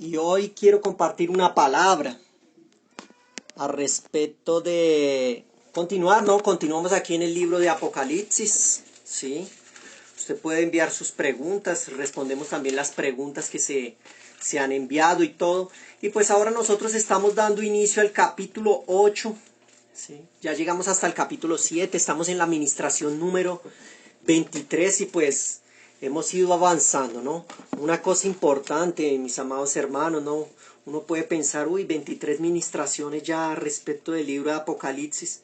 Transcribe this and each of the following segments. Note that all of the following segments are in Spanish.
Y hoy quiero compartir una palabra al respecto de continuar, ¿no? Continuamos aquí en el libro de Apocalipsis, ¿sí? Usted puede enviar sus preguntas, respondemos también las preguntas que se han enviado y todo. Y pues ahora nosotros estamos dando inicio al capítulo 8, ¿sí? Ya llegamos hasta el capítulo 7, estamos en la administración número 23 y pues hemos ido avanzando, ¿no? Una cosa importante, mis amados hermanos, ¿no? Uno puede pensar, uy, 23 ministraciones ya respecto del libro de Apocalipsis.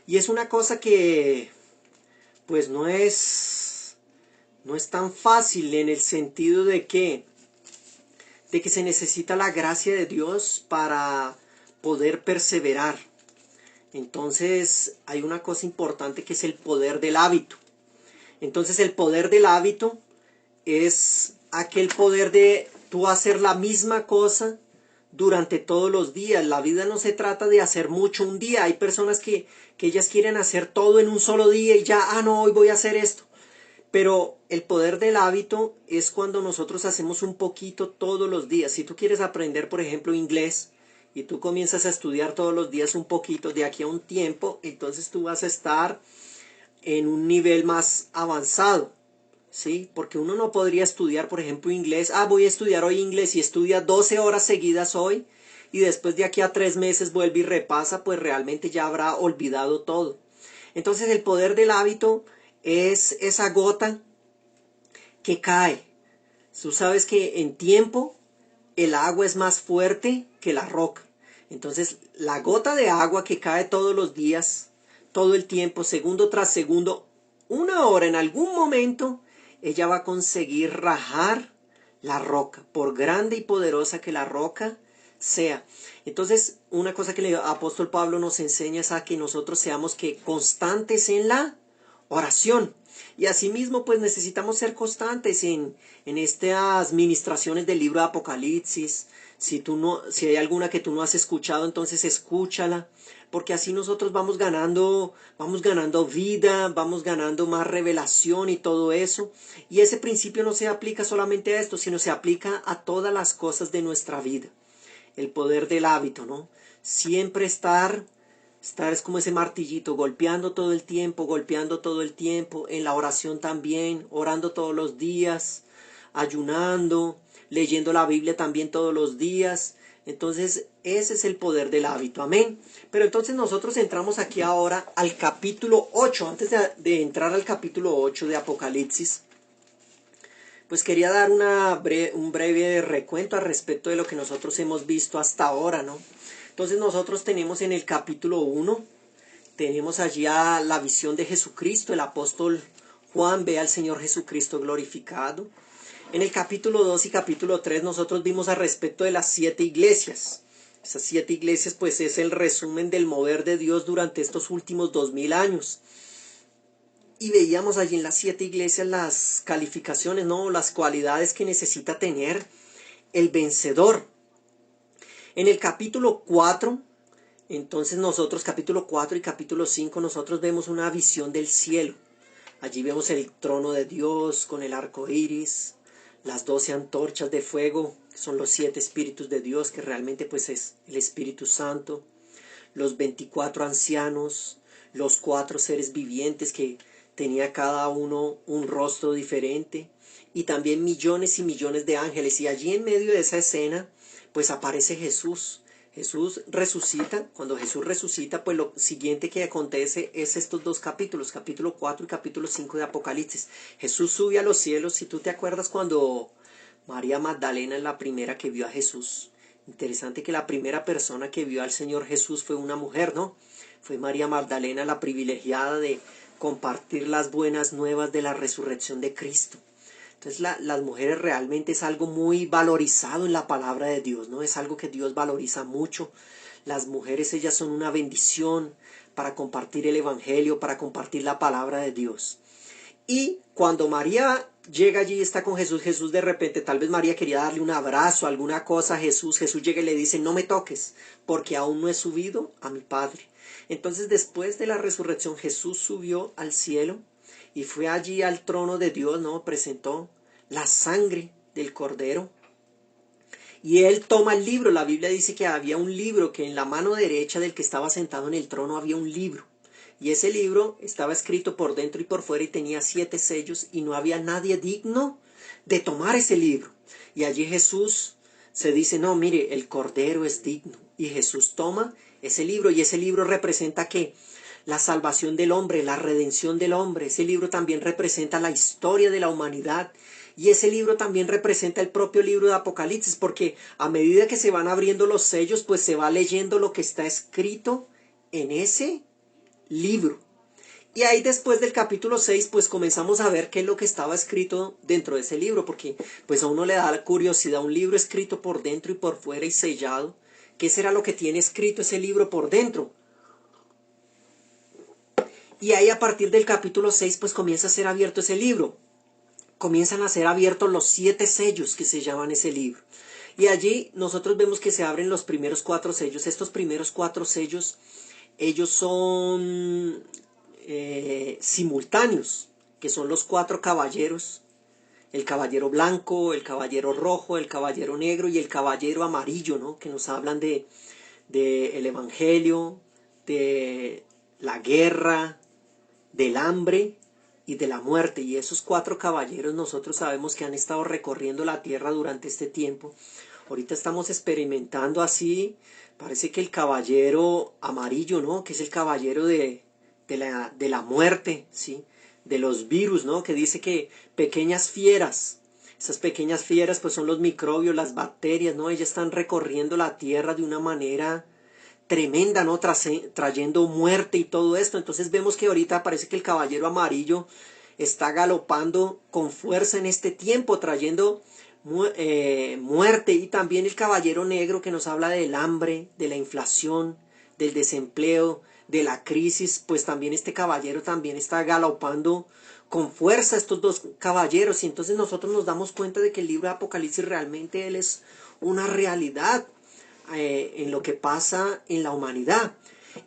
Y es una cosa que, pues no es tan fácil en el sentido de que se necesita la gracia de Dios para poder perseverar. Entonces hay una cosa importante que es el poder del hábito. Entonces el poder del hábito es aquel poder de tú hacer la misma cosa durante todos los días. La vida no se trata de hacer mucho un día. Hay personas que ellas quieren hacer todo en un solo día y ya, no, hoy voy a hacer esto. Pero el poder del hábito es cuando nosotros hacemos un poquito todos los días. Si tú quieres aprender, por ejemplo, inglés, y tú comienzas a estudiar todos los días un poquito de aquí a un tiempo, entonces tú vas a estar en un nivel más avanzado, ¿sí? Porque uno no podría estudiar, por ejemplo, inglés. Voy a estudiar hoy inglés y estudia 12 horas seguidas hoy y después de aquí a 3 meses vuelve y repasa, pues realmente ya habrá olvidado todo. Entonces el poder del hábito es esa gota que cae. Tú sabes que en tiempo el agua es más fuerte que la roca. Entonces la gota de agua que cae todos los días, todo el tiempo, segundo tras segundo, una hora en algún momento, ella va a conseguir rajar la roca, por grande y poderosa que la roca sea. Entonces, una cosa que el apóstol Pablo nos enseña es a que nosotros seamos que constantes en la oración. Y asimismo, pues necesitamos ser constantes en estas ministraciones del libro de Apocalipsis. Si hay alguna que tú no has escuchado, entonces escúchala, porque así nosotros vamos ganando vida, vamos ganando más revelación y todo eso. Y ese principio no se aplica solamente a esto, sino se aplica a todas las cosas de nuestra vida. El poder del hábito, ¿no? Siempre estar es como ese martillito, golpeando todo el tiempo, en la oración también, orando todos los días, ayunando, leyendo la Biblia también todos los días. Entonces, ese es el poder del hábito, amén. Pero entonces nosotros entramos aquí ahora al capítulo 8, antes de entrar al capítulo 8 de Apocalipsis, pues quería dar un breve recuento al respecto de lo que nosotros hemos visto hasta ahora, ¿no? Entonces nosotros tenemos en el capítulo 1, tenemos allí a la visión de Jesucristo, el apóstol Juan ve al Señor Jesucristo glorificado. En el capítulo 2 y capítulo 3 nosotros vimos al respecto de las 7 iglesias. Esas 7 iglesias pues es el resumen del mover de Dios durante estos últimos 2000 años. Y veíamos allí en las 7 iglesias las calificaciones, ¿no? Las cualidades que necesita tener el vencedor. En el capítulo 4, entonces nosotros, capítulo 4 y capítulo 5, nosotros vemos una visión del cielo. Allí vemos el trono de Dios con el arco iris, las 12 antorchas de fuego, que son los 7 espíritus de Dios, que realmente pues es el Espíritu Santo, los 24 ancianos, los 4 seres vivientes que tenía cada uno un rostro diferente, y también millones y millones de ángeles. Y allí en medio de esa escena pues aparece Jesús. Jesús resucita. Cuando Jesús resucita, pues lo siguiente que acontece es estos dos capítulos, capítulo 4 y capítulo 5 de Apocalipsis. Jesús sube a los cielos. Si tú te acuerdas cuando María Magdalena es la primera que vio a Jesús. Interesante que la primera persona que vio al Señor Jesús fue una mujer, ¿no? Fue María Magdalena, la privilegiada de compartir las buenas nuevas de la resurrección de Cristo. Entonces las mujeres realmente es algo muy valorizado en la palabra de Dios, ¿no? Es algo que Dios valoriza mucho. Las mujeres, ellas son una bendición para compartir el evangelio, para compartir la palabra de Dios. Y cuando María llega allí y está con Jesús, Jesús de repente, tal vez María quería darle un abrazo, alguna cosa a Jesús, Jesús llega y le dice, no me toques, porque aún no he subido a mi Padre. Entonces después de la resurrección, Jesús subió al cielo y fue allí al trono de Dios, ¿no? Presentó la sangre del Cordero Y él toma el libro. La Biblia dice que había un libro, que en la mano derecha del que estaba sentado en el trono había un libro. Y ese libro estaba escrito por dentro y por fuera y tenía 7 sellos y no había nadie digno de tomar ese libro. Y allí Jesús se dice, no, mire, el Cordero es digno. Y Jesús toma ese libro y ese libro representa que la salvación del hombre, la redención del hombre. Ese libro también representa la historia de la humanidad. Y ese libro también representa el propio libro de Apocalipsis, porque a medida que se van abriendo los sellos, pues se va leyendo lo que está escrito en ese libro. Y ahí después del capítulo 6 pues comenzamos a ver qué es lo que estaba escrito dentro de ese libro, porque pues a uno le da la curiosidad, un libro escrito por dentro y por fuera y sellado, ¿qué será lo que tiene escrito ese libro por dentro? Y ahí a partir del capítulo 6 pues comienza a ser abierto ese libro, comienzan a ser abiertos los 7 sellos que se llaman ese libro. Y allí nosotros vemos que se abren los primeros 4 sellos. Estos primeros 4 sellos, ellos son simultáneos, que son los 4 caballeros, el caballero blanco, el caballero rojo, el caballero negro y el caballero amarillo, ¿no? Que nos hablan de el evangelio, de la guerra, del hambre y de la muerte. Y esos 4 caballeros nosotros sabemos que han estado recorriendo la tierra durante este tiempo. Ahorita estamos experimentando así, parece que el caballero amarillo, ¿no? Que es el caballero de la muerte, ¿sí? De los virus, ¿no? Que dice que pequeñas fieras, esas pequeñas fieras pues son los microbios, las bacterias, ¿no? Ellas están recorriendo la tierra de una manera tremenda, ¿no? Trayendo muerte y todo esto. Entonces vemos que ahorita parece que el caballero amarillo está galopando con fuerza en este tiempo, trayendo muerte. Y también el caballero negro que nos habla del hambre, de la inflación, del desempleo, de la crisis. Pues también este caballero también está galopando con fuerza, estos 2 caballeros. Y entonces nosotros nos damos cuenta de que el libro de Apocalipsis realmente él es una realidad en lo que pasa en la humanidad.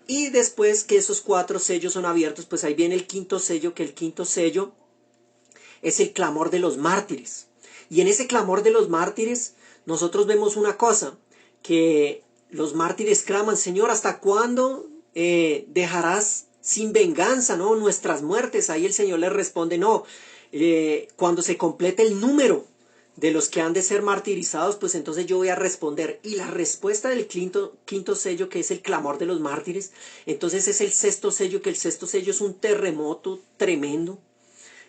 Y después que esos 4 sellos son abiertos, pues ahí viene el 5.º sello, que el 5.º sello es el clamor de los mártires. Y en ese clamor de los mártires nosotros vemos una cosa, que los mártires claman, Señor, ¿hasta cuándo dejarás sin venganza, ¿no? nuestras muertes? Ahí el Señor les responde, no, cuando se complete el número de los que han de ser martirizados, pues entonces yo voy a responder. Y la respuesta del quinto sello, que es el clamor de los mártires, entonces es el 6.º sello, que el 6.º sello es un terremoto tremendo,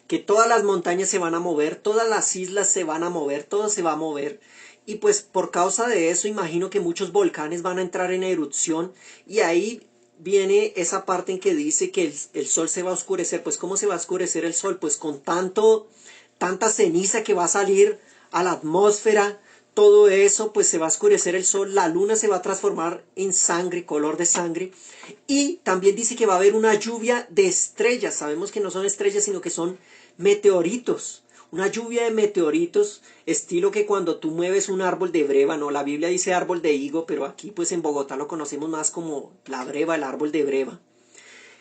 que todas las montañas se van a mover, todas las islas se van a mover, todo se va a mover. Y pues por causa de eso imagino que muchos volcanes van a entrar en erupción, y ahí viene esa parte en que dice que el sol se va a oscurecer. Pues ¿cómo se va a oscurecer el sol? Pues con tanta ceniza que va a salir a la atmósfera, todo eso, pues se va a oscurecer el sol, la luna se va a transformar en sangre, color de sangre, y también dice que va a haber una lluvia de estrellas. Sabemos que no son estrellas, sino que son meteoritos, una lluvia de meteoritos, estilo que cuando tú mueves un árbol de breva, no, la Biblia dice árbol de higo, pero aquí pues en Bogotá lo conocemos más como la breva, el árbol de breva,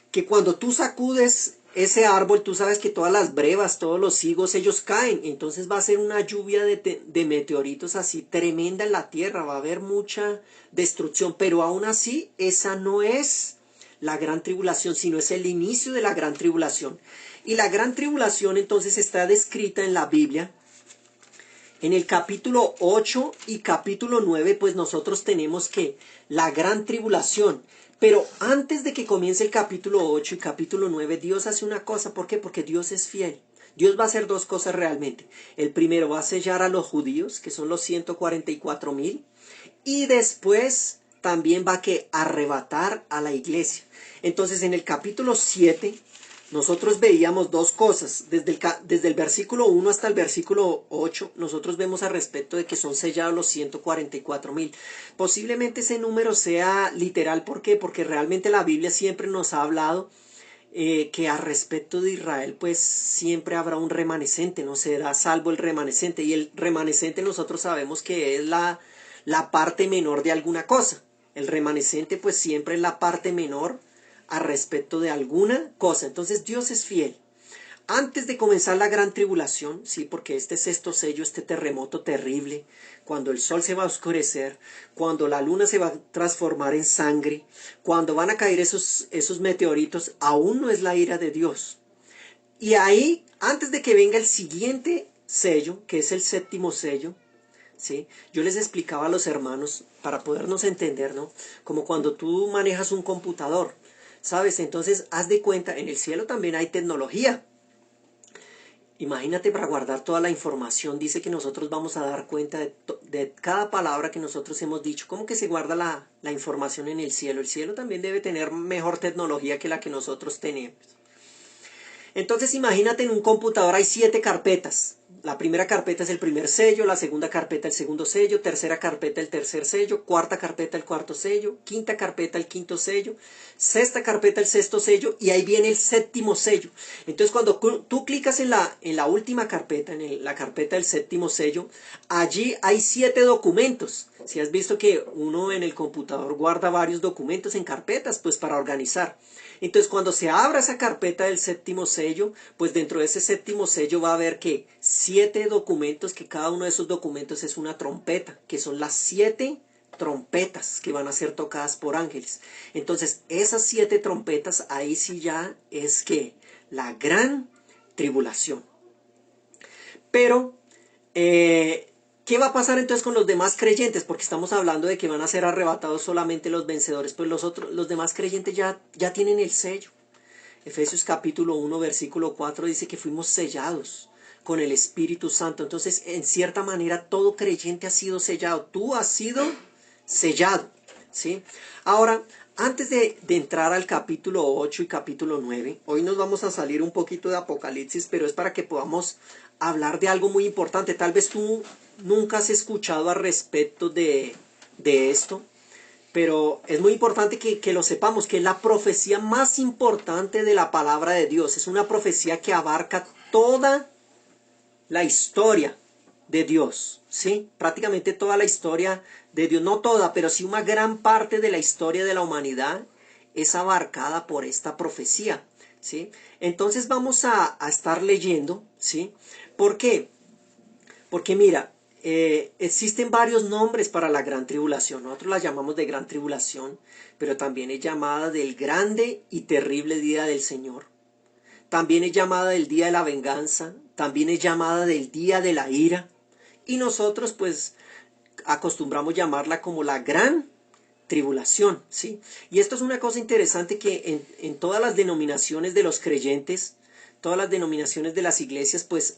que cuando tú sacudes ese árbol, tú sabes que todas las brevas, todos los higos, ellos caen. Entonces va a ser una lluvia de meteoritos así tremenda en la tierra, va a haber mucha destrucción, pero aún así esa no es la gran tribulación, sino es el inicio de la gran tribulación. Y la gran tribulación entonces está descrita en la Biblia. En el capítulo 8 y capítulo 9, pues nosotros tenemos que la gran tribulación. Pero antes de que comience el capítulo 8 y capítulo 9, Dios hace una cosa. ¿Por qué? Porque Dios es fiel. Dios va a hacer 2 cosas realmente. El primero va a sellar a los judíos, que son los 144,000. Y después también va a arrebatar a la iglesia. Entonces en el capítulo 7 nosotros veíamos 2 cosas. Desde el versículo 1 hasta el versículo 8, nosotros vemos al respecto de que son sellados los 144,000. Posiblemente ese número sea literal. ¿Por qué? Porque realmente la Biblia siempre nos ha hablado que al respecto de Israel, pues siempre habrá un remanecente, no será salvo el remanecente. Y el remanecente nosotros sabemos que es la parte menor de alguna cosa. El remanecente pues siempre es la parte menor a respecto de alguna cosa. Entonces Dios es fiel. Antes de comenzar la gran tribulación, sí, porque este sexto sello, este terremoto terrible, cuando el sol se va a oscurecer, cuando la luna se va a transformar en sangre, cuando van a caer esos meteoritos, aún no es la ira de Dios. Y ahí, antes de que venga el siguiente sello, que es el séptimo sello, ¿sí? Yo les explicaba a los hermanos, para podernos entender, ¿no? Como cuando tú manejas un computador, ¿sabes? Entonces, haz de cuenta, en el cielo también hay tecnología. Imagínate, para guardar toda la información, dice que nosotros vamos a dar cuenta de cada palabra que nosotros hemos dicho. ¿Cómo que se guarda la información en el cielo? El cielo también debe tener mejor tecnología que la que nosotros tenemos. Entonces imagínate, en un computador hay 7 carpetas. La primera carpeta es el primer sello, la segunda carpeta el segundo sello, tercera carpeta el tercer sello, cuarta carpeta el cuarto sello, quinta carpeta el quinto sello, sexta carpeta el sexto sello, y ahí viene el séptimo sello. Entonces cuando tú clicas en la última carpeta, en la carpeta del séptimo sello, allí hay 7 documentos. Si has visto que uno en el computador guarda varios documentos en carpetas, pues para organizar. Entonces cuando se abra esa carpeta del séptimo sello, pues dentro de ese séptimo sello va a haber que 7 documentos, que cada uno de esos documentos es una trompeta, que son las 7 trompetas que van a ser tocadas por ángeles. Entonces esas 7 trompetas, ahí sí ya es que la gran tribulación. Pero ¿qué va a pasar entonces con los demás creyentes? Porque estamos hablando de que van a ser arrebatados solamente los vencedores. Pues los demás creyentes ya tienen el sello. Efesios capítulo 1, versículo 4 dice que fuimos sellados con el Espíritu Santo. Entonces, en cierta manera, todo creyente ha sido sellado. Tú has sido sellado, ¿sí? Ahora, antes de entrar al capítulo 8 y capítulo 9, hoy nos vamos a salir un poquito de Apocalipsis, pero es para que podamos hablar de algo muy importante. Tal vez tú nunca has escuchado al respecto de esto, pero es muy importante que lo sepamos, que es la profecía más importante de la palabra de Dios. Es una profecía que abarca toda la historia de Dios, ¿sí? Prácticamente toda la historia de Dios, no toda, pero sí una gran parte de la historia de la humanidad es abarcada por esta profecía, ¿sí? Entonces vamos a estar leyendo, ¿sí? ¿Por qué? Porque mira, existen varios nombres para la gran tribulación. Nosotros la llamamos de gran tribulación, pero también es llamada del grande y terrible día del Señor. También es llamada del día de la venganza, también es llamada del día de la ira. Y nosotros pues acostumbramos llamarla como la gran tribulación, ¿sí? Y esto es una cosa interesante, que en todas las denominaciones de los creyentes, todas las denominaciones de las iglesias, pues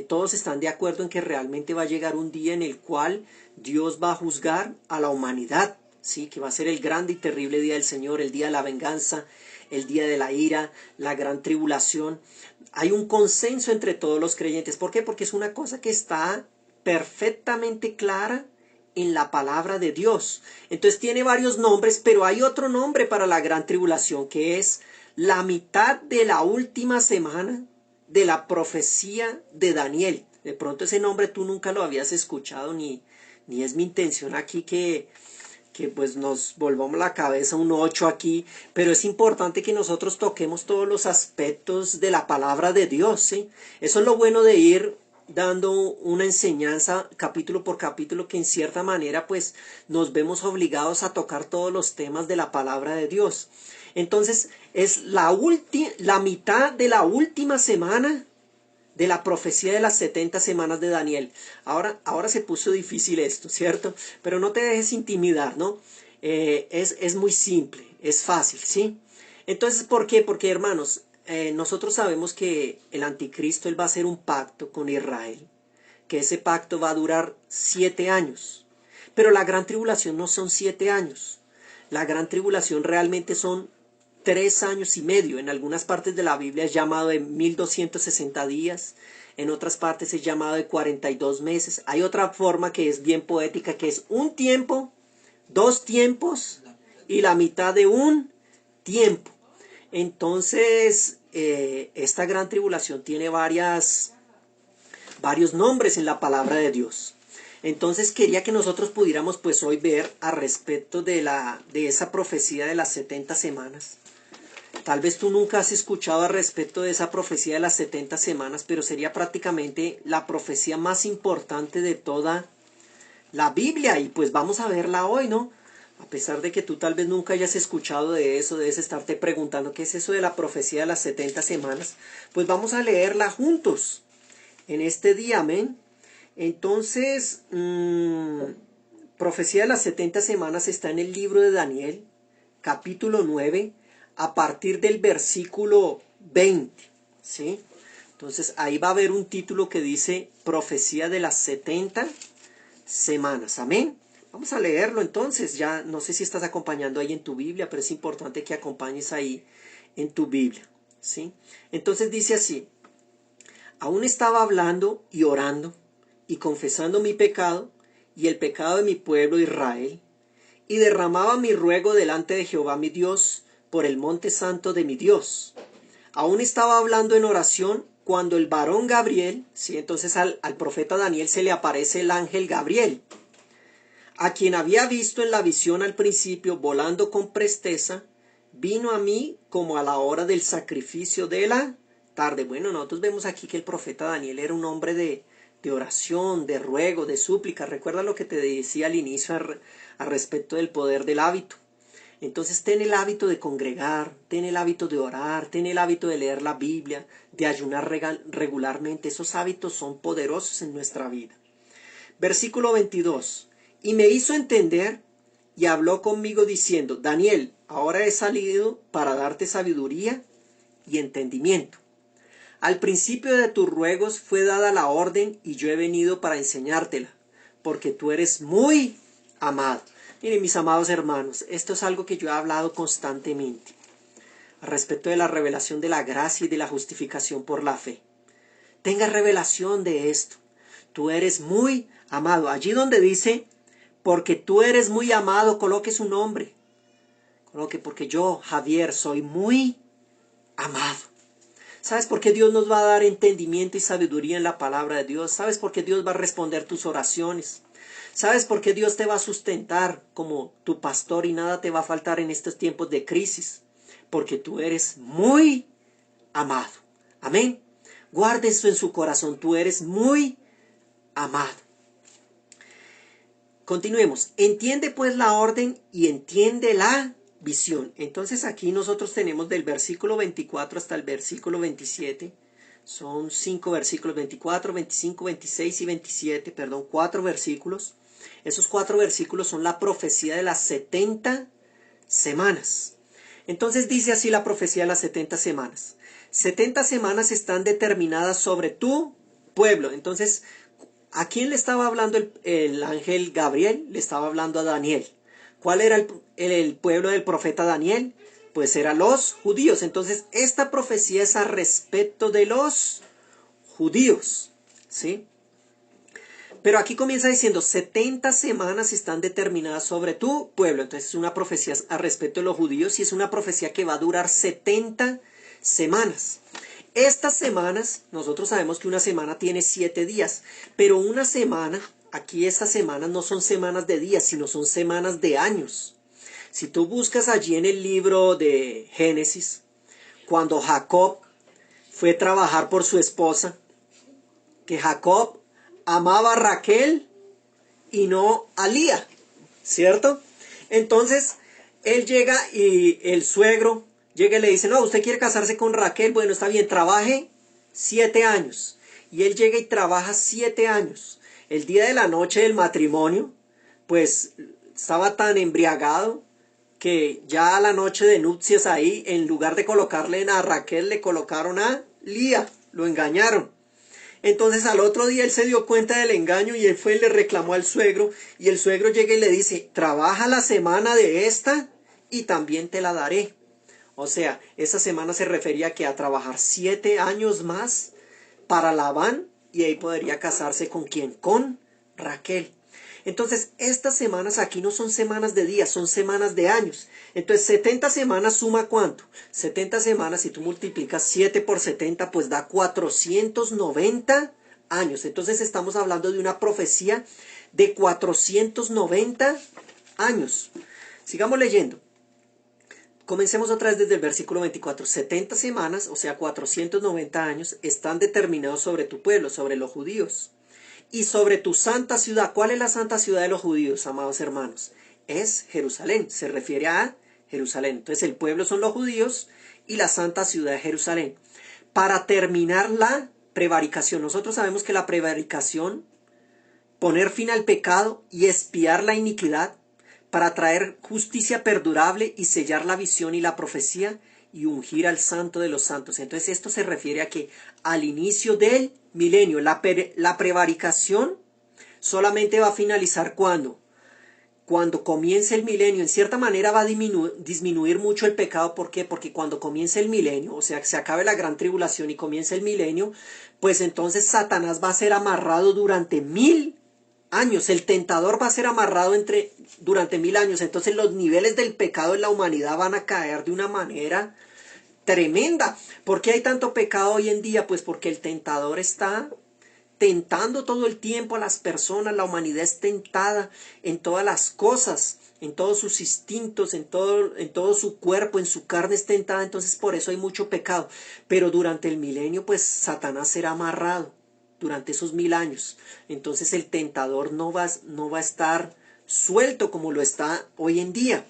todos están de acuerdo en que realmente va a llegar un día en el cual Dios va a juzgar a la humanidad, ¿sí? Que va a ser el grande y terrible día del Señor, el día de la venganza, el día de la ira, la gran tribulación. Hay un consenso entre todos los creyentes. ¿Por qué? Porque es una cosa que está perfectamente clara en la palabra de Dios. Entonces tiene varios nombres, pero hay otro nombre para la gran tribulación, que es la mitad de la última semana de la profecía de Daniel. De pronto ese nombre tú nunca lo habías escuchado, ni es mi intención aquí que pues nos volvamos la cabeza un 8 aquí, pero es importante que nosotros toquemos todos los aspectos de la palabra de Dios, ¿sí? Eso es lo bueno de ir dando una enseñanza capítulo por capítulo, que en cierta manera pues nos vemos obligados a tocar todos los temas de la palabra de Dios. Entonces es la mitad de la última semana de la profecía de las 70 semanas de Daniel. Ahora se puso difícil esto, ¿cierto? Pero no te dejes intimidar, ¿no? Es muy simple, es fácil, ¿sí? Entonces, ¿por qué? Porque, hermanos, nosotros sabemos que el anticristo, él va a hacer un pacto con Israel, que ese pacto va a durar 7 años. Pero la gran tribulación no son 7 años. La gran tribulación realmente son 3 años y medio. En algunas partes de la Biblia es llamado de 1260 días, en otras partes es llamado de 42 meses. Hay otra forma que es bien poética, que es un tiempo, 2 tiempos y la mitad de un tiempo. Entonces, esta gran tribulación tiene varios nombres en la palabra de Dios. Entonces quería que nosotros pudiéramos pues hoy ver a respecto de esa profecía de las 70 semanas. Tal vez tú nunca has escuchado al respecto de esa profecía de las 70 semanas, pero sería prácticamente la profecía más importante de toda la Biblia, y pues vamos a verla hoy, ¿no? A pesar de que tú tal vez nunca hayas escuchado de eso, debes estarte preguntando qué es eso de la profecía de las 70 semanas, pues vamos a leerla juntos en este día, amén. Entonces, profecía de las 70 semanas está en el libro de Daniel, capítulo 9, a partir del versículo 20, ¿sí? Entonces ahí va a haber un título que dice profecía de las 70 semanas, amén. Vamos a leerlo entonces, ya no sé si estás acompañando ahí en tu Biblia, pero es importante que acompañes ahí en tu Biblia, ¿sí? Entonces dice así: aún estaba hablando y orando y confesando mi pecado y el pecado de mi pueblo Israel, y derramaba mi ruego delante de Jehová mi Dios por el monte santo de mi Dios. Aún estaba hablando en oración cuando el varón Gabriel, ¿sí? Entonces al profeta Daniel se le aparece el ángel Gabriel, a quien había visto en la visión al principio volando con presteza, vino a mí como a la hora del sacrificio de la tarde. Bueno, nosotros vemos aquí que el profeta Daniel era un hombre de oración, de ruego, de súplica. Recuerda lo que te decía al inicio al respecto del poder del hábito. Entonces ten el hábito de congregar, ten el hábito de orar, ten el hábito de leer la Biblia, de ayunar regularmente. Esos hábitos son poderosos en nuestra vida. Versículo 22. Y me hizo entender y habló conmigo diciendo: Daniel, ahora he salido para darte sabiduría y entendimiento. Al principio de tus ruegos fue dada la orden y yo he venido para enseñártela, porque tú eres muy amado. Miren, mis amados hermanos, esto es algo que yo he hablado constantemente al respecto de la revelación de la gracia y de la justificación por la fe. Tenga revelación de esto. Tú eres muy amado. Allí donde dice, porque tú eres muy amado, coloque su nombre. Coloque, porque yo, Javier, soy muy amado. ¿Sabes por qué Dios nos va a dar entendimiento y sabiduría en la palabra de Dios? ¿Sabes por qué Dios va a responder tus oraciones? ¿Sabes por qué Dios te va a sustentar como tu pastor y nada te va a faltar en estos tiempos de crisis? Porque tú eres muy amado. Amén. Guarde esto en su corazón. Tú eres muy amado. Continuemos. Entiende pues la orden y entiende la visión. Entonces aquí nosotros tenemos del versículo 24 hasta el versículo 27. Son 5 versículos, 24, 25, 26 y 27, perdón, 4 versículos. Esos 4 versículos son la profecía de las 70 semanas. Entonces dice así la profecía de las 70 semanas. 70 semanas están determinadas sobre tu pueblo. Entonces, ¿a quién le estaba hablando el ángel Gabriel? Le estaba hablando a Daniel. ¿Cuál era el pueblo del profeta Daniel? Pues eran los judíos. Entonces, esta profecía es a respecto de los judíos, ¿sí? Pero aquí comienza diciendo, 70 semanas están determinadas sobre tu pueblo. Entonces es una profecía a respecto de los judíos y es una profecía que va a durar 70 semanas. Estas semanas, nosotros sabemos que una semana tiene 7 días, pero una semana, aquí estas semanas no son semanas de días, sino son semanas de años. Si tú buscas allí en el libro de Génesis, cuando Jacob fue a trabajar por su esposa, que Jacob amaba a Raquel y no a Lía, ¿cierto? Entonces, él llega y el suegro llega y le dice, no, usted quiere casarse con Raquel, bueno, está bien, trabaje 7 años. Y él llega y trabaja 7 años. El día de la noche del matrimonio, pues estaba tan embriagado que ya a la noche de nupcias ahí, en lugar de colocarle a Raquel, le colocaron a Lía, lo engañaron. Entonces al otro día él se dio cuenta del engaño y él fue y le reclamó al suegro, y el suegro llega y le dice, trabaja la semana de esta y también te la daré. O sea, esa semana se refería que a trabajar 7 años más para Labán, y ahí podría casarse con quién, con Raquel. Entonces, estas semanas aquí no son semanas de días, son semanas de años. Entonces, 70 semanas suma ¿cuánto? 70 semanas, si tú multiplicas 7 por 70, pues da 490 años. Entonces, estamos hablando de una profecía de 490 años. Sigamos leyendo. Comencemos otra vez desde el versículo 24. 70 semanas, o sea 490 años, están determinados sobre tu pueblo, sobre los judíos. Y sobre tu santa ciudad. ¿Cuál es la santa ciudad de los judíos, amados hermanos? Es Jerusalén, se refiere a Jerusalén. Entonces el pueblo son los judíos y la santa ciudad es Jerusalén. Para terminar la prevaricación. Nosotros sabemos que la prevaricación, poner fin al pecado y expiar la iniquidad, para traer justicia perdurable y sellar la visión y la profecía y ungir al santo de los santos. Entonces esto se refiere a que al inicio del milenio, la prevaricación solamente va a finalizar cuando comience el milenio. En cierta manera va a disminuir mucho el pecado. ¿Por qué? Porque cuando comience el milenio, o sea, que se acabe la gran tribulación y comience el milenio, pues entonces Satanás va a ser amarrado durante 1000 años. El tentador va a ser amarrado durante 1000 años. Entonces los niveles del pecado en la humanidad van a caer de una manera tremenda. ¿Por qué hay tanto pecado hoy en día? Pues porque el tentador está tentando todo el tiempo a las personas. La humanidad es tentada en todas las cosas, en todos sus instintos, en todo su cuerpo, en su carne es tentada. Entonces por eso hay mucho pecado. Pero durante el milenio pues Satanás será amarrado durante esos 1000 años. Entonces el tentador no va a estar suelto como lo está hoy en día.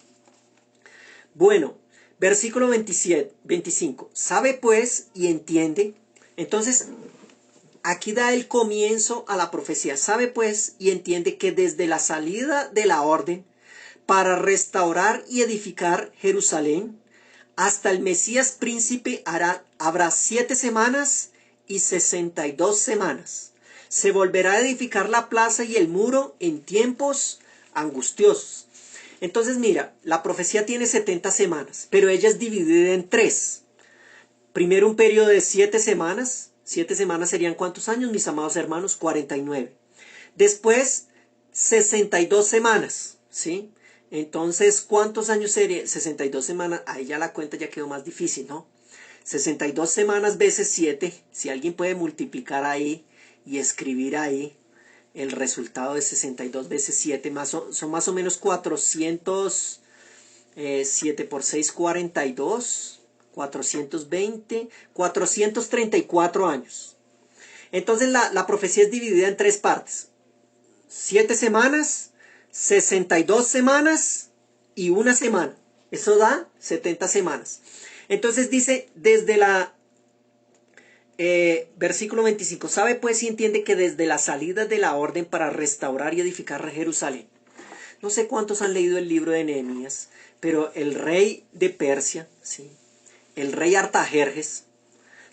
Bueno, versículo 25. Sabe pues y entiende. Entonces aquí da el comienzo a la profecía. Sabe pues y entiende que desde la salida de la orden para restaurar y edificar Jerusalén hasta el Mesías príncipe habrá 7 semanas y 62 semanas. Se volverá a edificar la plaza y el muro en tiempos angustiosos. Entonces mira, la profecía tiene 70 semanas, pero ella es dividida en 3. Primero un periodo de 7 semanas. 7 semanas serían ¿cuántos años, mis amados hermanos? 49. Después 62 semanas, ¿sí? Entonces, ¿cuántos años sería? 62 semanas, ahí ya la cuenta ya quedó más difícil, ¿no? 62 semanas veces 7, si alguien puede multiplicar ahí y escribir ahí el resultado de 62 veces 7, son más o menos 400, 7 por 6, 42, 420, 434 años. Entonces la profecía es dividida en 3 partes. 7 semanas, 62 semanas y 1 semana. Eso da 70 semanas. Entonces dice desde versículo 25. Sabe pues y entiende que desde la salida de la orden para restaurar y edificar Jerusalén. No sé cuántos han leído el libro de Nehemías, pero el rey de Persia, ¿sí? El rey Artajerjes.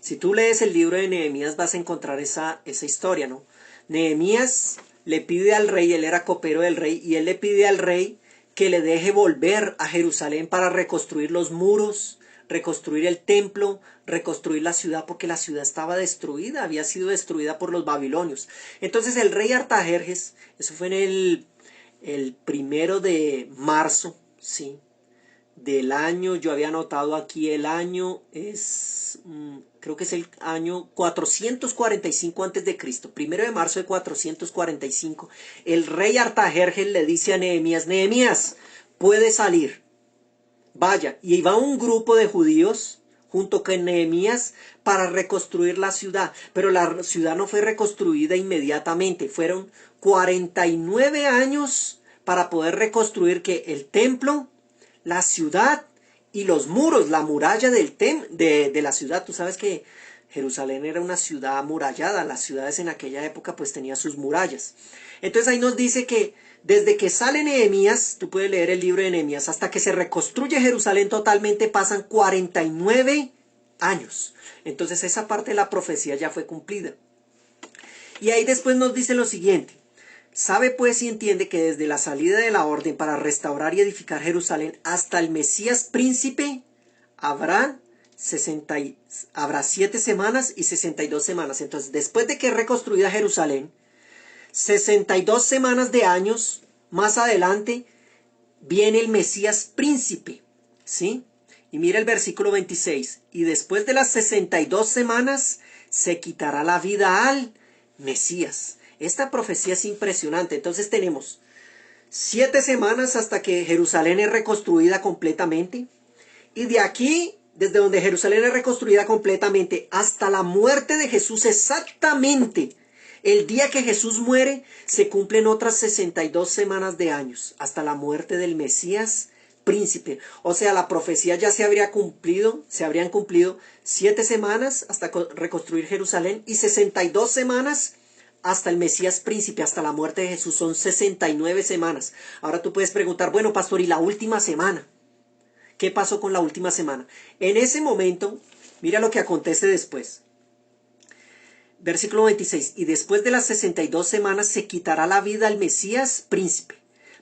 Si tú lees el libro de Nehemías vas a encontrar esa historia, ¿no? Nehemías le pide al rey, él era copero del rey, y él le pide al rey que le deje volver a Jerusalén para reconstruir los muros, reconstruir el templo, reconstruir la ciudad, porque la ciudad estaba destruida, había sido destruida por los babilonios. Entonces el rey Artajerjes, eso fue en el 1 de marzo, ¿sí? Del año, yo había anotado aquí el año, creo que es el año 445 antes de Cristo, 1 de marzo de 445, el rey Artajerjes le dice a Nehemías, Nehemías, puede salir, vaya, y va un grupo de judíos junto con Nehemías para reconstruir la ciudad, pero la ciudad no fue reconstruida inmediatamente, fueron 49 años para poder reconstruir que el templo, la ciudad y los muros, la muralla de la ciudad. Tú sabes que Jerusalén era una ciudad amurallada, las ciudades en aquella época pues tenían sus murallas. Entonces ahí nos dice que desde que sale Nehemías, tú puedes leer el libro de Nehemías, hasta que se reconstruye Jerusalén totalmente pasan 49 años. Entonces esa parte de la profecía ya fue cumplida. Y ahí después nos dice lo siguiente. Sabe pues y entiende que desde la salida de la orden para restaurar y edificar Jerusalén hasta el Mesías príncipe habrá 7 semanas y 62 semanas. Entonces después de que es reconstruida Jerusalén, 62 semanas de años más adelante viene el Mesías príncipe, ¿sí? Y mira el versículo 26. Y después de las 62 semanas se quitará la vida al Mesías. Esta profecía es impresionante. Entonces tenemos 7 semanas hasta que Jerusalén es reconstruida completamente. Y de aquí, desde donde Jerusalén es reconstruida completamente, hasta la muerte de Jesús, exactamente el día que Jesús muere, se cumplen otras 62 semanas de años, hasta la muerte del Mesías príncipe. O sea, la profecía ya se habrían cumplido 7 semanas hasta reconstruir Jerusalén y 62 semanas hasta el Mesías príncipe, hasta la muerte de Jesús. Son 69 semanas. Ahora tú puedes preguntar, bueno, pastor, ¿y la última semana? ¿Qué pasó con la última semana? En ese momento, mira lo que acontece después. Versículo 26. Y después de las 62 semanas se quitará la vida al Mesías príncipe,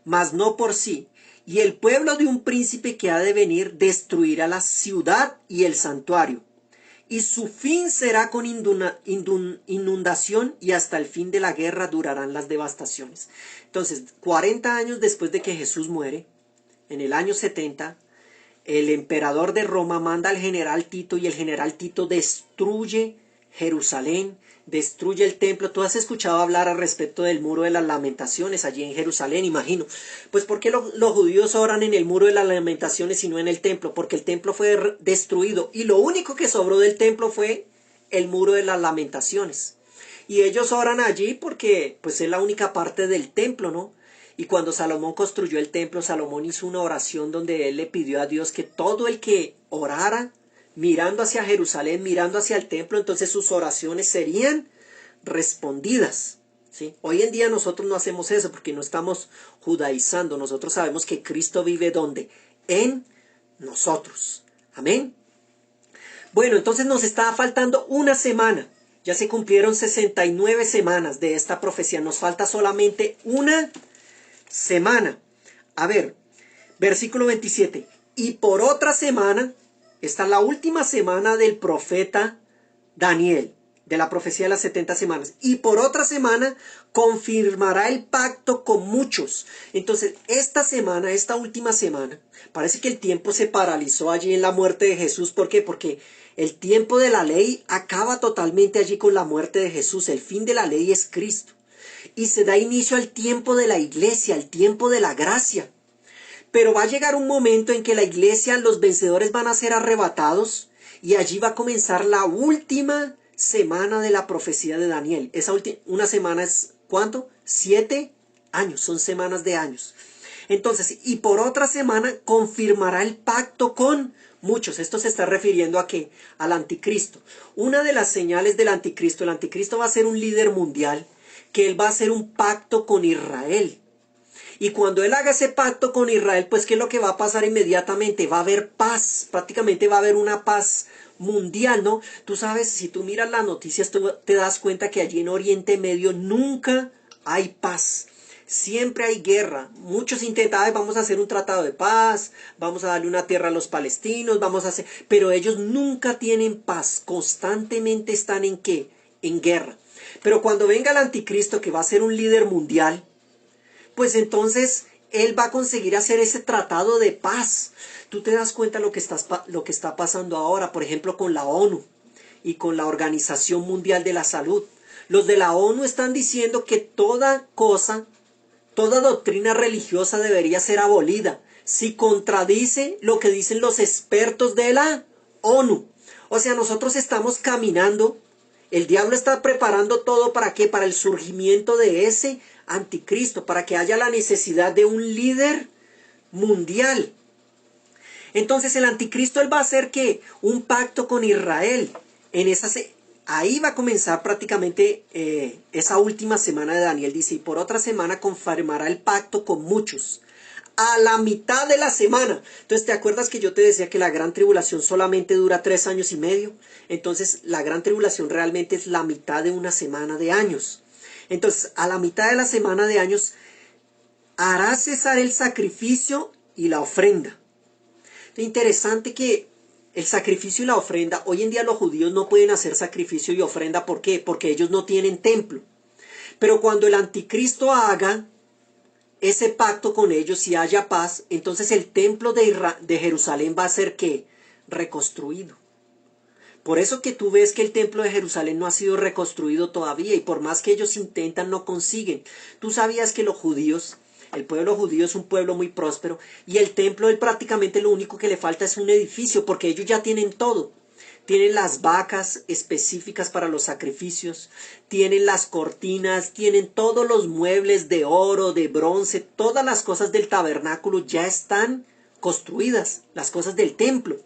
mas no por sí. Y el pueblo de un príncipe que ha de venir destruirá la ciudad y el santuario. Y su fin será con inundación, y hasta el fin de la guerra durarán las devastaciones. Entonces, 40 años después de que Jesús muere, en el año 70, el emperador de Roma manda al general Tito, y el general Tito destruye Jerusalén, destruye el templo. Tú has escuchado hablar al respecto del muro de las lamentaciones allí en Jerusalén, imagino. Pues ¿por qué los judíos oran en el muro de las lamentaciones y no en el templo? Porque el templo fue destruido y lo único que sobró del templo fue el muro de las lamentaciones. Y ellos oran allí porque pues es la única parte del templo, ¿no? Y cuando Salomón construyó el templo, Salomón hizo una oración donde él le pidió a Dios que todo el que orara mirando hacia Jerusalén, mirando hacia el templo, entonces sus oraciones serían respondidas, ¿sí? Hoy en día nosotros no hacemos eso porque no estamos judaizando. Nosotros sabemos que Cristo vive ¿dónde? En nosotros. Amén. Bueno, entonces nos está faltando una semana. Ya se cumplieron 69 semanas de esta profecía. Nos falta solamente una semana. A ver, versículo 27. Y por otra semana, esta es la última semana del profeta Daniel, de la profecía de las 70 semanas. Y por otra semana confirmará el pacto con muchos. Entonces, esta semana, esta última semana, parece que el tiempo se paralizó allí en la muerte de Jesús. ¿Por qué? Porque el tiempo de la ley acaba totalmente allí con la muerte de Jesús. El fin de la ley es Cristo. Y se da inicio al tiempo de la iglesia, al tiempo de la gracia. Pero va a llegar un momento en que la iglesia, los vencedores van a ser arrebatados y allí va a comenzar la última semana de la profecía de Daniel. Una semana es, ¿cuánto? 7 años, son semanas de años. Entonces, y por otra semana confirmará el pacto con muchos. Esto se está refiriendo a ¿qué? Al anticristo. Una de las señales del anticristo, el anticristo va a ser un líder mundial, que él va a hacer un pacto con Israel. Y cuando él haga ese pacto con Israel, pues ¿qué es lo que va a pasar inmediatamente? Va a haber paz, prácticamente va a haber una paz mundial, ¿no? Tú sabes, si tú miras las noticias, tú te das cuenta que allí en Oriente Medio nunca hay paz. Siempre hay guerra. Muchos intentan, vamos a hacer un tratado de paz, vamos a darle una tierra a los palestinos, vamos a hacer... Pero ellos nunca tienen paz, constantemente están ¿en qué? En guerra. Pero cuando venga el anticristo, que va a ser un líder mundial, pues entonces él va a conseguir hacer ese tratado de paz. Tú te das cuenta lo que está pasando ahora, por ejemplo, con la ONU y con la Organización Mundial de la Salud. Los de la ONU están diciendo que toda doctrina religiosa debería ser abolida si contradice lo que dicen los expertos de la ONU. O sea, nosotros estamos caminando, el diablo está preparando todo ¿para qué? Para el surgimiento de ese anticristo, para que haya la necesidad de un líder mundial. Entonces el anticristo él va a hacer ¿qué? Un pacto con Israel. Ahí va a comenzar prácticamente esa última semana de Daniel. Dice, y por otra semana confirmará el pacto con muchos. A la mitad de la semana. Entonces, ¿te acuerdas que yo te decía que la gran tribulación solamente dura 3 años y medio? Entonces, la gran tribulación realmente es la mitad de una semana de años. Entonces, a la mitad de la semana de años, hará cesar el sacrificio y la ofrenda. Es interesante que el sacrificio y la ofrenda, hoy en día los judíos no pueden hacer sacrificio y ofrenda. ¿Por qué? Porque ellos no tienen templo. Pero cuando el anticristo haga ese pacto con ellos y haya paz, entonces el templo de Jerusalén va a ser ¿qué? Reconstruido. Por eso que tú ves que el templo de Jerusalén no ha sido reconstruido todavía y por más que ellos intentan no consiguen. Tú sabías que los judíos El pueblo judío es un pueblo muy próspero y el templo, él prácticamente lo único que le falta es un edificio porque ellos ya tienen todo. Tienen las vacas específicas para los sacrificios, tienen las cortinas, tienen todos los muebles de oro, de bronce, todas las cosas del tabernáculo ya están construidas, las cosas del templo.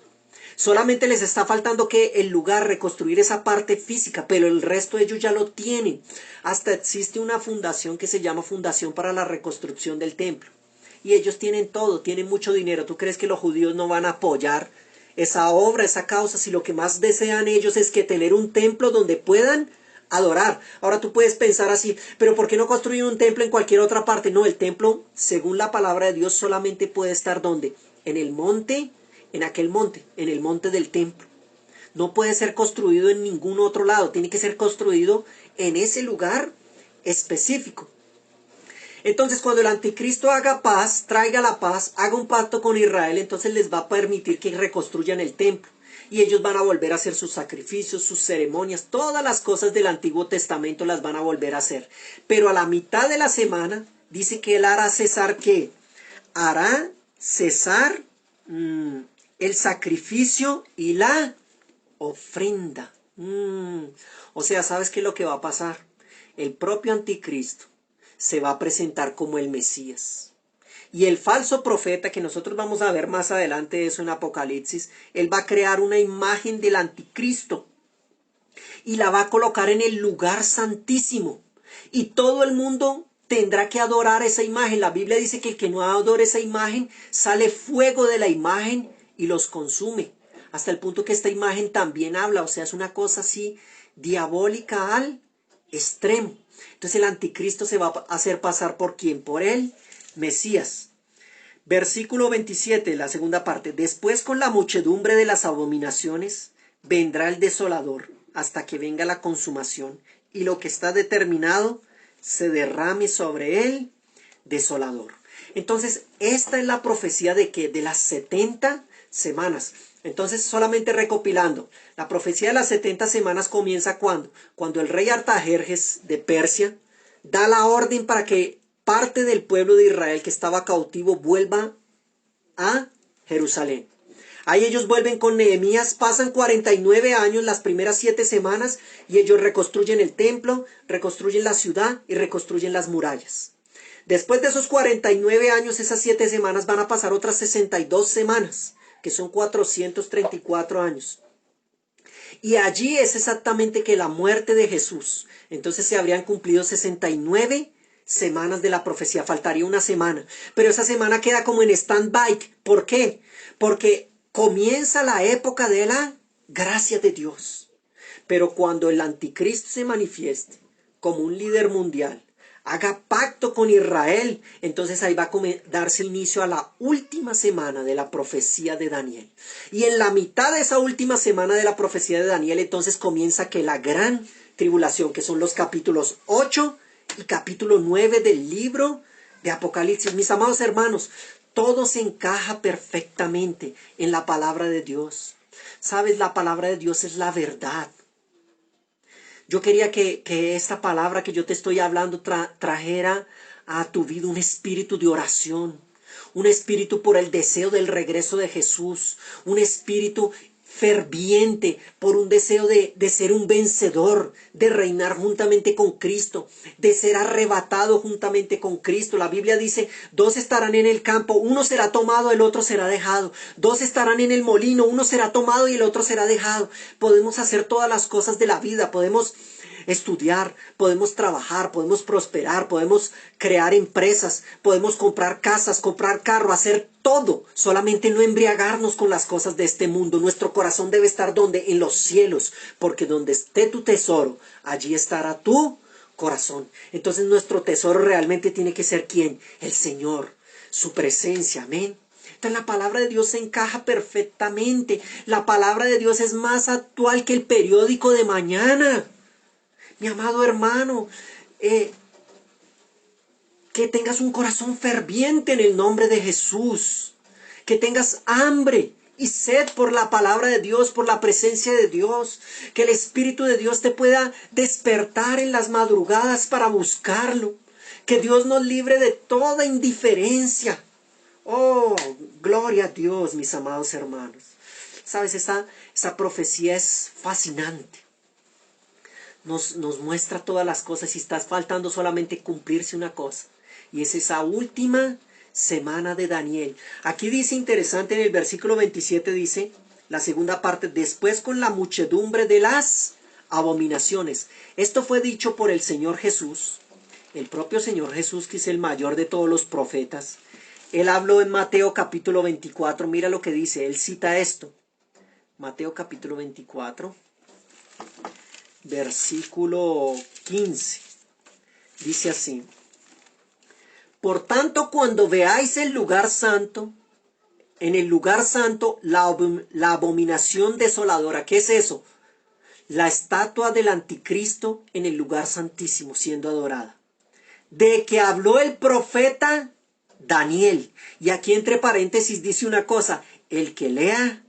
Solamente les está faltando que el lugar, reconstruir esa parte física, pero el resto ellos ya lo tienen. Hasta existe una fundación que se llama Fundación para la Reconstrucción del Templo. Y ellos tienen todo, tienen mucho dinero. ¿Tú crees que los judíos no van a apoyar esa obra, esa causa, si lo que más desean ellos es que tener un templo donde puedan adorar? Ahora tú puedes pensar así, pero ¿por qué no construyen un templo en cualquier otra parte? No, el templo, según la palabra de Dios, solamente puede estar ¿dónde? En el monte, en aquel monte, en el monte del templo. No puede ser construido en ningún otro lado, tiene que ser construido en ese lugar específico. Entonces cuando el anticristo haga paz, traiga la paz, haga un pacto con Israel, entonces les va a permitir que reconstruyan el templo. Y ellos van a volver a hacer sus sacrificios, sus ceremonias, todas las cosas del Antiguo Testamento las van a volver a hacer. Pero a la mitad de la semana dice que él hará cesar ¿qué? Hará cesar el sacrificio y la ofrenda. O sea, ¿sabes qué es lo que va a pasar? El propio anticristo se va a presentar como el Mesías. Y el falso profeta, que nosotros vamos a ver más adelante eso en Apocalipsis, él va a crear una imagen del anticristo y la va a colocar en el lugar santísimo. Y todo el mundo tendrá que adorar esa imagen. La Biblia dice que el que no adore esa imagen, sale fuego de la imagen y los consume. Hasta el punto que esta imagen también habla, o sea, es una cosa así diabólica al extremo. Entonces el anticristo se va a hacer pasar ¿por quién? Por el Mesías. Versículo 27, la segunda parte. Después con la muchedumbre de las abominaciones vendrá el desolador hasta que venga la consumación y lo que está determinado se derrame sobre el desolador. Entonces esta es la profecía de que de las 70 semanas. Entonces, solamente recopilando, la profecía de las 70 semanas comienza ¿cuándo? Cuando el rey Artajerjes de Persia da la orden para que parte del pueblo de Israel que estaba cautivo vuelva a Jerusalén. Ahí ellos vuelven con Nehemías, pasan 49 años, las primeras 7 semanas, y ellos reconstruyen el templo, reconstruyen la ciudad y reconstruyen las murallas. Después de esos 49 años, esas 7 semanas van a pasar otras 62 semanas. Que son 434 años. Y allí es exactamente que la muerte de Jesús. Entonces se habrían cumplido 69 semanas de la profecía. Faltaría una semana. Pero esa semana queda como en stand-by. ¿Por qué? Porque comienza la época de la gracia de Dios. Pero cuando el anticristo se manifieste como un líder mundial, haga pacto con Israel, entonces ahí va a darse inicio a la última semana de la profecía de Daniel. Y en la mitad de esa última semana de la profecía de Daniel, entonces comienza que la gran tribulación, que son los capítulos 8 y capítulo 9 del libro de Apocalipsis. Mis amados hermanos, todo se encaja perfectamente en la palabra de Dios. ¿Sabes? La palabra de Dios es la verdad. Yo quería que esta palabra que yo te estoy hablando trajera a tu vida un espíritu de oración, un espíritu por el deseo del regreso de Jesús, un espíritu ferviente por un deseo de ser un vencedor, de reinar juntamente con Cristo, de ser arrebatado juntamente con Cristo. La Biblia dice, 2 estarán en el campo, uno será tomado, el otro será dejado. 2 estarán en el molino, uno será tomado y el otro será dejado. Podemos hacer todas las cosas de la vida, podemos estudiar, podemos trabajar, podemos prosperar, podemos crear empresas, podemos comprar casas, comprar carro, hacer todo, solamente no embriagarnos con las cosas de este mundo. Nuestro corazón debe estar donde, en los cielos, porque donde esté tu tesoro, allí estará tu corazón. Entonces nuestro tesoro realmente tiene que ser ¿quién? El Señor, su presencia, amén. Entonces la palabra de Dios se encaja perfectamente. La palabra de Dios es más actual que el periódico de mañana. Mi amado hermano, que tengas un corazón ferviente en el nombre de Jesús. Que tengas hambre y sed por la palabra de Dios, por la presencia de Dios. Que el Espíritu de Dios te pueda despertar en las madrugadas para buscarlo. Que Dios nos libre de toda indiferencia. Oh, gloria a Dios, mis amados hermanos. Sabes, esa profecía es fascinante. Nos muestra todas las cosas y está faltando solamente cumplirse una cosa. Y es esa última semana de Daniel. Aquí dice interesante en el versículo 27, dice, la segunda parte, después con la muchedumbre de las abominaciones. Esto fue dicho por el Señor Jesús, el propio Señor Jesús, que es el mayor de todos los profetas. Él habló en Mateo capítulo 24, mira lo que dice, él cita esto. Mateo capítulo 24, versículo 15, dice así. Por tanto, cuando veáis el lugar santo, en el lugar santo, la abominación desoladora, ¿qué es eso? La estatua del anticristo en el lugar santísimo siendo adorada. De que habló el profeta Daniel. Y aquí entre paréntesis dice una cosa, el que lea,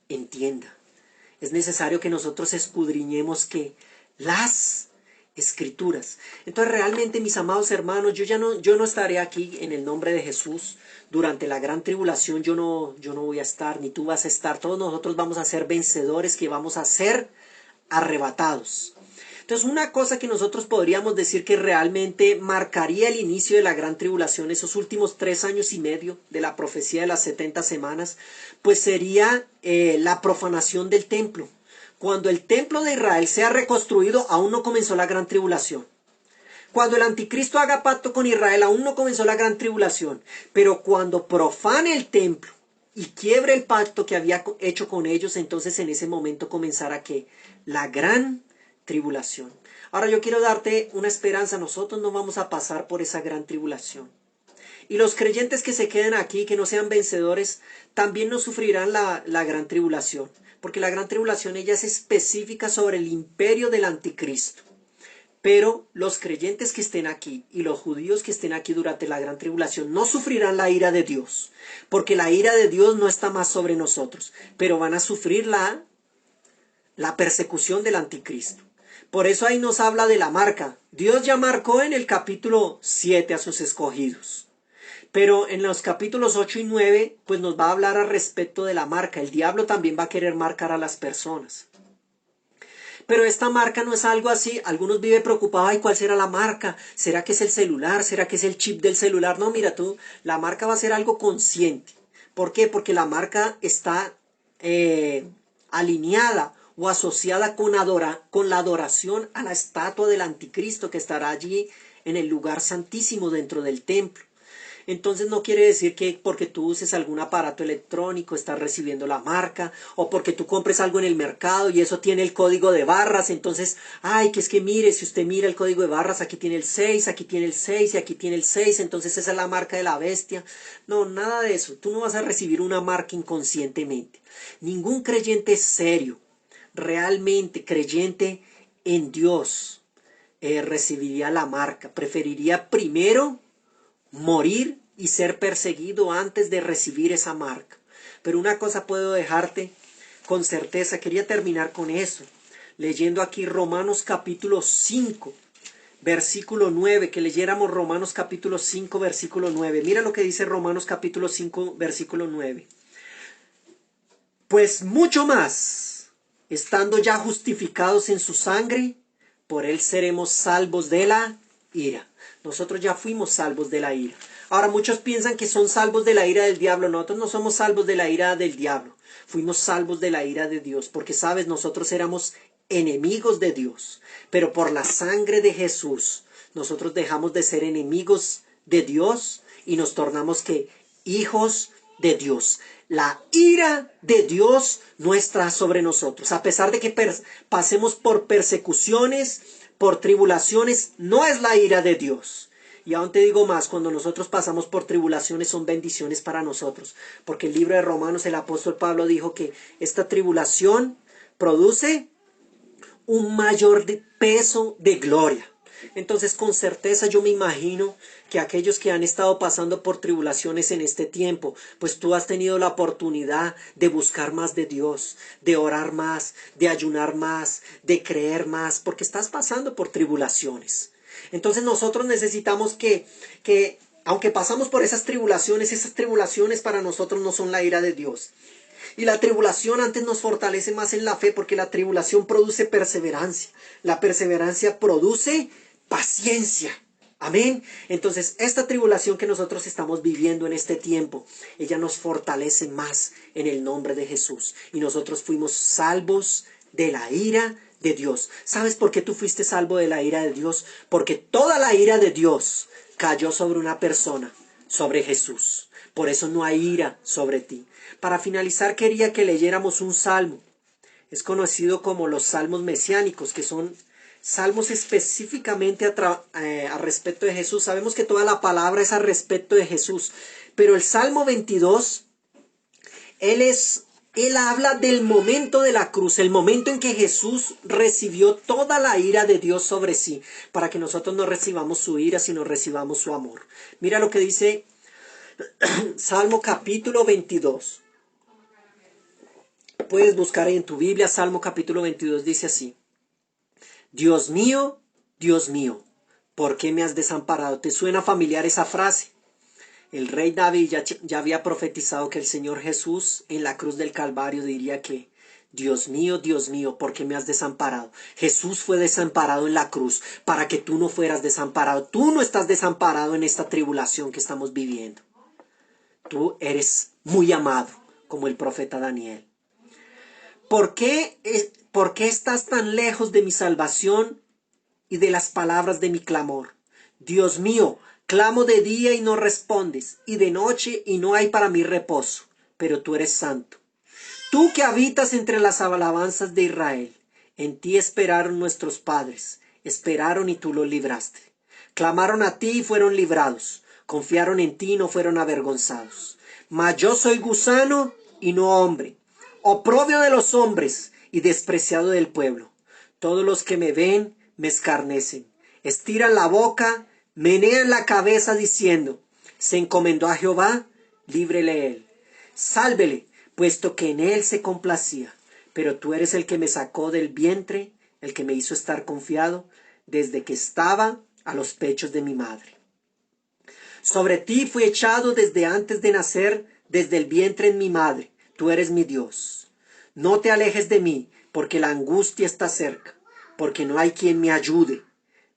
entienda. Es necesario que nosotros escudriñemos que las escrituras. Entonces realmente, mis amados hermanos, yo no estaré aquí en el nombre de Jesús. Durante la gran tribulación yo no voy a estar, ni tú vas a estar. Todos nosotros vamos a ser vencedores, que vamos a ser arrebatados. Entonces, una cosa que nosotros podríamos decir que realmente marcaría el inicio de la gran tribulación, esos últimos 3 años y medio de la profecía de las 70 semanas, pues sería la profanación del templo. Cuando el templo de Israel sea reconstruido, aún no comenzó la gran tribulación. Cuando el anticristo haga pacto con Israel, aún no comenzó la gran tribulación. Pero cuando profane el templo y quiebre el pacto que había hecho con ellos, entonces en ese momento comenzará ¿qué? La gran tribulación. Ahora yo quiero darte una esperanza. Nosotros no vamos a pasar por esa gran tribulación. Y los creyentes que se queden aquí, que no sean vencedores, también no sufrirán la gran tribulación. Porque la gran tribulación ella es específica sobre el imperio del anticristo. Pero los creyentes que estén aquí y los judíos que estén aquí durante la gran tribulación no sufrirán la ira de Dios. Porque la ira de Dios no está más sobre nosotros. Pero van a sufrir la persecución del anticristo. Por eso ahí nos habla de la marca. Dios ya marcó en el capítulo 7 a sus escogidos. Pero en los capítulos 8 y 9, pues nos va a hablar al respecto de la marca. El diablo también va a querer marcar a las personas. Pero esta marca no es algo así. Algunos viven preocupados, ay, ¿cuál será la marca? ¿Será que es el celular? ¿Será que es el chip del celular? No, mira tú, la marca va a ser algo consciente. ¿Por qué? Porque la marca está alineada o asociada con la adoración a la estatua del anticristo que estará allí en el lugar santísimo dentro del templo. Entonces no quiere decir que porque tú uses algún aparato electrónico estás recibiendo la marca, o porque tú compres algo en el mercado y eso tiene el código de barras, entonces, ay, que es que mire, si usted mira el código de barras, aquí tiene el 6, aquí tiene el 6 y aquí tiene el 6, entonces esa es la marca de la bestia. No, nada de eso. Tú no vas a recibir una marca inconscientemente. Ningún creyente serio, realmente creyente en Dios, recibiría la marca. Preferiría primero morir y ser perseguido antes de recibir esa marca. Pero una cosa puedo dejarte con certeza. Quería terminar con eso, leyendo aquí Romanos capítulo 5, versículo 9, que leyéramos Romanos capítulo 5, versículo 9. Mira lo que dice Romanos capítulo 5, versículo 9. Pues mucho más, estando ya justificados en su sangre, por él seremos salvos de la ira. Nosotros ya fuimos salvos de la ira. Ahora muchos piensan que son salvos de la ira del diablo. Nosotros no somos salvos de la ira del diablo. Fuimos salvos de la ira de Dios. Porque sabes, nosotros éramos enemigos de Dios. Pero por la sangre de Jesús, nosotros dejamos de ser enemigos de Dios y nos tornamos que hijos de Dios. La ira de Dios no está sobre nosotros. A pesar de que pasemos por persecuciones, por tribulaciones, no es la ira de Dios. Y aún te digo más, cuando nosotros pasamos por tribulaciones son bendiciones para nosotros. Porque el libro de Romanos, el apóstol Pablo dijo que esta tribulación produce un mayor peso de gloria. Entonces con certeza yo me imagino que aquellos que han estado pasando por tribulaciones en este tiempo, pues tú has tenido la oportunidad de buscar más de Dios, de orar más, de ayunar más, de creer más, porque estás pasando por tribulaciones. Entonces nosotros necesitamos que aunque pasamos por esas tribulaciones para nosotros no son la ira de Dios. Y la tribulación antes nos fortalece más en la fe, porque la tribulación produce perseverancia. La perseverancia produce paciencia. Amén. Entonces, esta tribulación que nosotros estamos viviendo en este tiempo, ella nos fortalece más en el nombre de Jesús. Y nosotros fuimos salvos de la ira de Dios. ¿Sabes por qué tú fuiste salvo de la ira de Dios? Porque toda la ira de Dios cayó sobre una persona, sobre Jesús. Por eso no hay ira sobre ti. Para finalizar, quería que leyéramos un salmo. Es conocido como los salmos mesiánicos, que son salmos específicamente a respecto de Jesús. Sabemos que toda la palabra es a respecto de Jesús. Pero el Salmo 22, él habla del momento de la cruz, el momento en que Jesús recibió toda la ira de Dios sobre sí, para que nosotros no recibamos su ira, sino recibamos su amor. Mira lo que dice Salmo capítulo 22. Puedes buscar en tu Biblia, Salmo capítulo 22 dice así: Dios mío, ¿por qué me has desamparado? ¿Te suena familiar esa frase? El rey David ya había profetizado que el Señor Jesús en la cruz del Calvario diría que Dios mío, ¿por qué me has desamparado? Jesús fue desamparado en la cruz para que tú no fueras desamparado. Tú no estás desamparado en esta tribulación que estamos viviendo. Tú eres muy amado, como el profeta Daniel. ¿Por qué estás tan lejos de mi salvación y de las palabras de mi clamor? Dios mío, clamo de día y no respondes, y de noche y no hay para mí reposo, pero tú eres santo. Tú que habitas entre las alabanzas de Israel, en ti esperaron nuestros padres, esperaron y tú los libraste. Clamaron a ti y fueron librados, confiaron en ti y no fueron avergonzados. Mas yo soy gusano y no hombre, oprobio de los hombres y despreciado del pueblo. Todos los que me ven me escarnecen, estiran la boca, menean la cabeza diciendo: se encomendó a Jehová, líbrele él. Sálvele, puesto que en él se complacía. Pero tú eres el que me sacó del vientre, el que me hizo estar confiado, desde que estaba a los pechos de mi madre. Sobre ti fui echado desde antes de nacer, desde el vientre en mi madre. Tú eres mi Dios. No te alejes de mí, porque la angustia está cerca, porque no hay quien me ayude.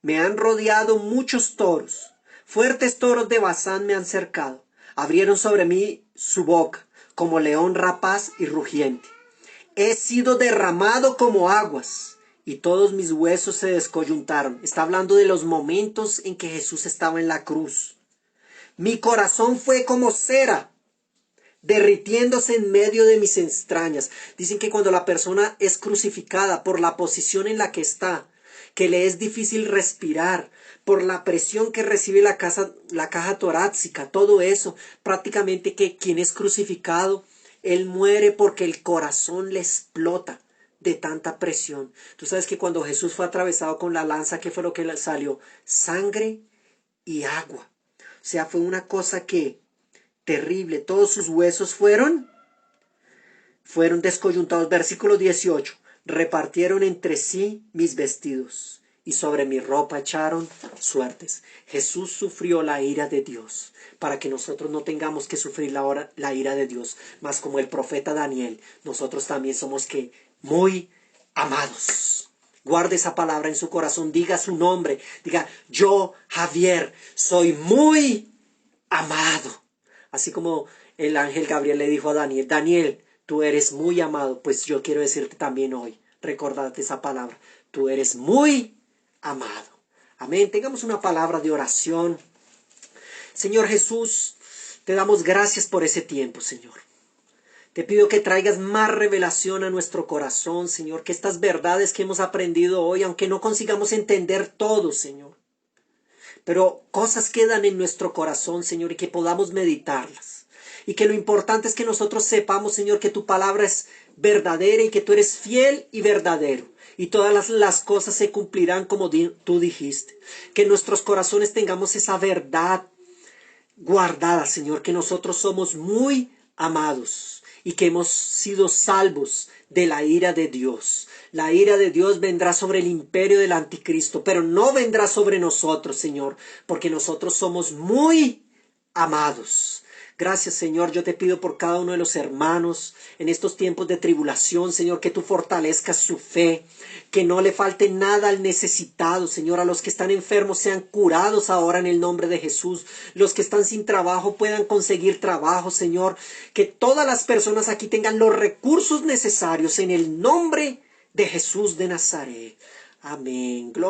Me han rodeado muchos toros, fuertes toros de Basán me han cercado. Abrieron sobre mí su boca, como león rapaz y rugiente. He sido derramado como aguas, y todos mis huesos se descoyuntaron. Está hablando de los momentos en que Jesús estaba en la cruz. Mi corazón fue como cera, derritiéndose en medio de mis entrañas. Dicen que cuando la persona es crucificada por la posición en la que está, que le es difícil respirar, por la presión que recibe la caja torácica, todo eso, prácticamente que quien es crucificado, él muere porque el corazón le explota de tanta presión. Tú sabes que cuando Jesús fue atravesado con la lanza, ¿qué fue lo que le salió? Sangre y agua. O sea, fue una cosa que terrible. Todos sus huesos fueron descoyuntados. Versículo 18. Repartieron entre sí mis vestidos, y sobre mi ropa echaron suertes. Jesús sufrió la ira de Dios, para que nosotros no tengamos que sufrir la ira de Dios. Mas como el profeta Daniel, nosotros también somos muy amados. Guarde esa palabra en su corazón, diga su nombre, diga: yo, Javier, soy muy amado. Así como el ángel Gabriel le dijo a Daniel: Daniel, tú eres muy amado. Pues yo quiero decirte también hoy, recordarte esa palabra: tú eres muy amado. Amén. Tengamos una palabra de oración. Señor Jesús, te damos gracias por ese tiempo, Señor. Te pido que traigas más revelación a nuestro corazón, Señor, que estas verdades que hemos aprendido hoy, aunque no consigamos entender todo, Señor, pero cosas quedan en nuestro corazón, Señor, y que podamos meditarlas. Y que lo importante es que nosotros sepamos, Señor, que tu palabra es verdadera y que tú eres fiel y verdadero. Y todas las cosas se cumplirán como tú dijiste. Que en nuestros corazones tengamos esa verdad guardada, Señor, que nosotros somos muy amados y que hemos sido salvos de la ira de Dios. La ira de Dios vendrá sobre el imperio del anticristo, pero no vendrá sobre nosotros, Señor, porque nosotros somos muy amados. Gracias, Señor, yo te pido por cada uno de los hermanos en estos tiempos de tribulación, Señor, que tú fortalezcas su fe, que no le falte nada al necesitado, Señor. A los que están enfermos sean curados ahora en el nombre de Jesús. Los que están sin trabajo puedan conseguir trabajo, Señor. Que todas las personas aquí tengan los recursos necesarios en el nombre de Jesús de Nazaret. Amén. Gloria